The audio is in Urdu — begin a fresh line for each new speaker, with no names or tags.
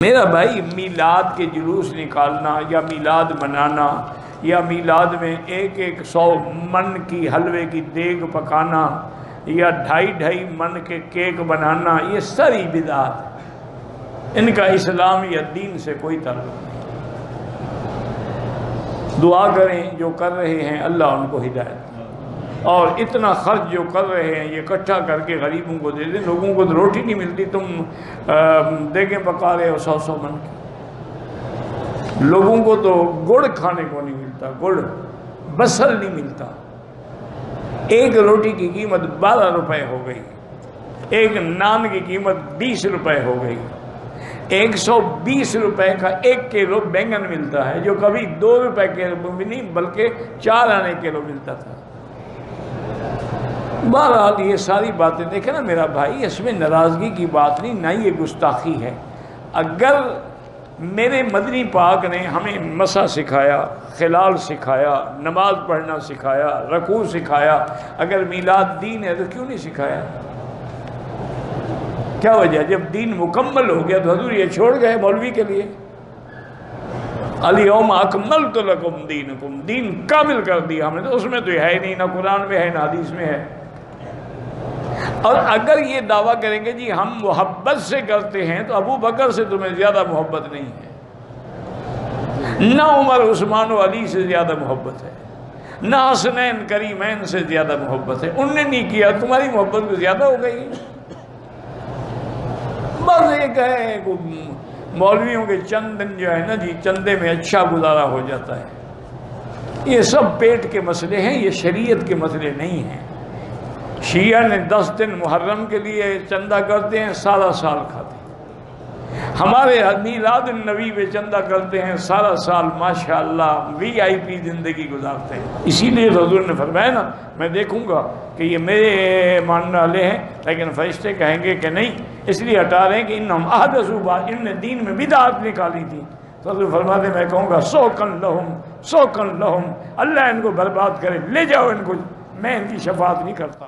میرا بھائی، میلاد کے جلوس نکالنا یا میلاد منانا یا میلاد میں 100 من کی حلوے کی دیگ پکانا یا 2.5 من کے کیک بنانا، یہ ساری بدعات ہے۔ ان کا اسلام یا دین سے کوئی تعلق نہیں۔ دعا کریں جو کر رہے ہیں اللہ ان کو ہدایت دے، اور اتنا خرچ جو کر رہے ہیں یہ اکٹھا کر کے غریبوں کو دے دیں۔ لوگوں کو تو روٹی نہیں ملتی، تم دیگیں پکا رہے ہو 100 من کی۔ لوگوں کو تو گڑ کھانے کو نہیں ملتا، گڑ بصل نہیں ملتا۔ ایک روٹی کی قیمت 12 روپے ہو گئی، ایک نان کی قیمت 20 روپے ہو گئی۔ 120 روپے کا 1 کلو بینگن ملتا ہے، جو کبھی 2 روپے کے بھی نہیں بلکہ 4 آنے کلو ملتا تھا۔ بہرحال یہ ساری باتیں دیکھیں نا میرا بھائی، اس میں ناراضگی کی بات نہیں، نہ یہ گستاخی ہے۔ اگر میرے مدنی پاک نے ہمیں مسح سکھایا، خلال سکھایا، نماز پڑھنا سکھایا، رکوع سکھایا، اگر میلاد دین ہے تو کیوں نہیں سکھایا؟ کیا وجہ؟ جب دین مکمل ہو گیا تو حضور یہ چھوڑ گئے مولوی کے لیے؟ الیوم اکملت لکم دینکم، دین کامل کر دیا ہم نے، تو اس میں تو ہے ہی نہیں، نہ قرآن میں ہے نہ حدیث میں ہے۔ اور اگر یہ دعویٰ کریں گے جی ہم محبت سے کرتے ہیں، تو ابو بکر سے تمہیں زیادہ محبت نہیں ہے، نہ عمر عثمان و علی سے زیادہ محبت ہے، نہ حسنین کریمین سے زیادہ محبت ہے، ان نے نہیں کیا، تمہاری محبت کو زیادہ ہو گئی۔ بس ایک ہے مولویوں کے چند دن جو ہے نا جی، چندے میں اچھا گزارا ہو جاتا ہے۔ یہ سب پیٹ کے مسئلے ہیں، یہ شریعت کے مسئلے نہیں ہیں۔ شیعہ نے 10 دن محرم کے لیے چندہ کرتے ہیں، سارا سال کھاتے ہیں۔ ہمارے میلاد النبی پہ چندہ کرتے ہیں، سارا سال ماشاءاللہ VIP زندگی گزارتے ہیں۔ اسی لیے حضور نے فرمایا نا، میں دیکھوں گا کہ یہ میرے ماننے والے ہیں لیکن فرشتے کہیں گے کہ نہیں، اس لیے ہٹا رہے ہیں کہ انہم احدثوا بعد، ان نے دین میں بدعت نکالی تھی۔ تو حضور فرماتے میں کہوں گا سوکن لہم، اللہ ان کو برباد کرے، لے جاؤ ان کو، میں ان کی شفاعت نہیں کرتا۔